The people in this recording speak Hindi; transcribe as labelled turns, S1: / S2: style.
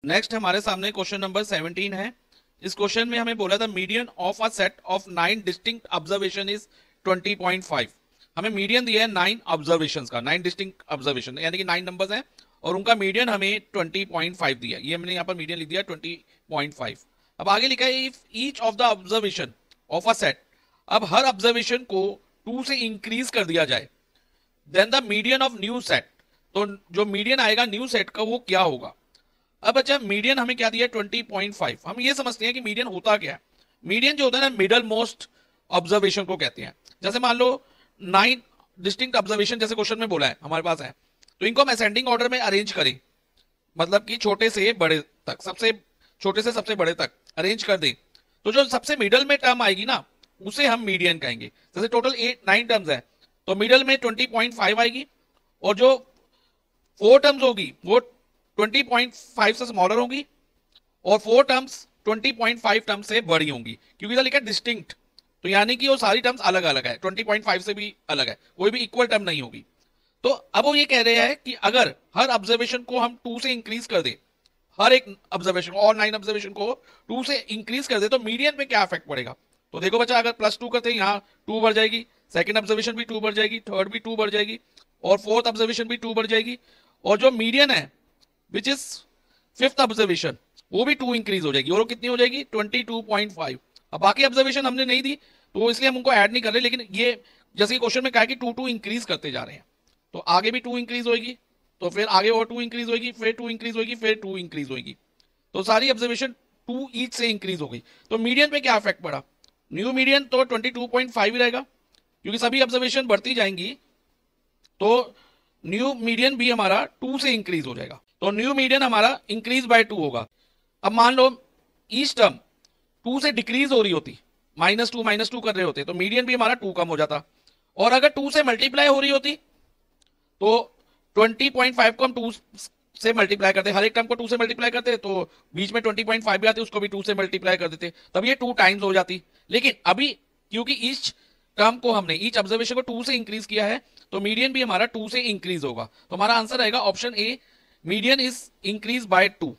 S1: नेक्स्ट हमारे सामने क्वेश्चन नंबर 17 है। इस क्वेश्चन में हमें बोला था median of a set of 9 distinct observation is 20.5। हमें मीडियन दिया है 9 ऑब्जर्वेशंस का, 9 डिस्टिंक्ट ऑब्जर्वेशन यानी कि 9 नंबर्स हैं और उनका मीडियन हमें 20.5 दिया। ये हमने यहाँ पर मीडियन लिख दिया 20.5। अब आगे लिखा है if each of the observation of a set, अब हर ऑब्जर्वेशन को 2 से इंक्रीज कर दिया जाए, then the median of new set, तो जो मीडियन आएगा न्यू सेट का वो क्या होगा। अब अच्छा मीडियन हमें क्या दिया 20.5। हम ये समझते हैं कि मीडियन होता क्या है। मीडियन जो होता है ना मिडल मोस्ट ऑब्जर्वेशन को कहते हैं। जैसे मान लो 9 डिस्टिंक्ट ऑब्जर्वेशन जैसे क्वेश्चन में बोला है हमारे पास है, तो इनको हम असेंडिंग ऑर्डर में अरेंज करें, मतलब कि छोटे से बड़े तक, सबसे छोटे से सबसे बड़े तक अरेंज कर दें, तो जो सबसे मिडल में टर्म आएगी ना उसे हम मीडियन कहेंगे। जैसे टोटल 9 टर्म्स है तो मिडल में 20.5 आएगी और जो 4 टर्म्स होगी वो 20.5 से स्मॉलर होगी और 4 टर्म्स 20.5 टर्म्स से बड़ी होंगी, क्योंकि इधर लिखा है डिस्टिंक्ट, तो यानी कि वो सारी टर्म्स अलग अलग है, 20.5 से भी अलग है, कोई भी इक्वल टर्म नहीं होगी। तो अब वो ये कह रहे हैं कि अगर हर ऑब्जर्वेशन को हम 2 से इंक्रीज कर दे, हर एक ऑब्जर्वेशन को, और 9 ऑब्जर्वेशन को 2 से इंक्रीज कर दे, तो मीडियन पे क्या इफेक्ट पड़ेगा। तो देखो बच्चा, अगर +2 करते हैं यहाँ 2 बढ़ जाएगी, सेकंड ऑब्जर्वेशन भी 2 बढ़ जाएगी, थर्ड भी 2 बढ़ जाएगी और फोर्थ ऑब्जर्वेशन भी 2 बढ़ जाएगी, और जो मीडियन है विच इज फिफ्थ ऑब्जर्वेशन वो भी 2 इंक्रीज हो जाएगी और वो कितनी हो जाएगी 22.5। अब बाकी ऑब्जर्वेशन हमने नहीं दी तो इसलिए हम उनको ऐड नहीं कर रहे, लेकिन ये जैसे क्वेश्चन में कहा कि 2 इंक्रीज करते जा रहे हैं, तो आगे भी 2 इंक्रीज होगी, तो फिर आगे और 2 इंक्रीज होगी, फिर 2 इंक्रीज होगी, फिर 2 इंक्रीज होगी, तो सारी ऑब्जर्वेशन 2 ईच से इंक्रीज हो गई। तो मीडियन पे क्या इफेक्ट पड़ा, न्यू मीडियन तो 22.5 ही रहेगा, क्योंकि सभी ऑब्जर्वेशन बढ़ती जाएंगी तो न्यू मीडियन भी हमारा 2 से इंक्रीज हो जाएगा, तो न्यू मीडियन हमारा इंक्रीज बाय 2 होगा। अब मान लो ईच टर्म 2 से डिक्रीज हो रही होती, -2 कर रहे होते, तो मीडियन भी हमारा 2 कम हो जाता, और अगर 2 से मल्टीप्लाई हो रही होती तो 20.5 को हम 2 से मल्टीप्लाई करते, हर एक टर्म को 2 से मल्टीप्लाई करते, तो बीच में 20.5 भी आते, उसको भी 2 से मल्टीप्लाई कर देते, तब ये 2 टाइम्स हो जाती। लेकिन अभी क्योंकि ईच टर्म को हमने, ईच ऑब्जर्वेशन को 2 से इंक्रीज किया है, तो मीडियन भी हमारा 2 से इंक्रीज होगा। तो हमारा आंसर रहेगा option A, median is increase by 2।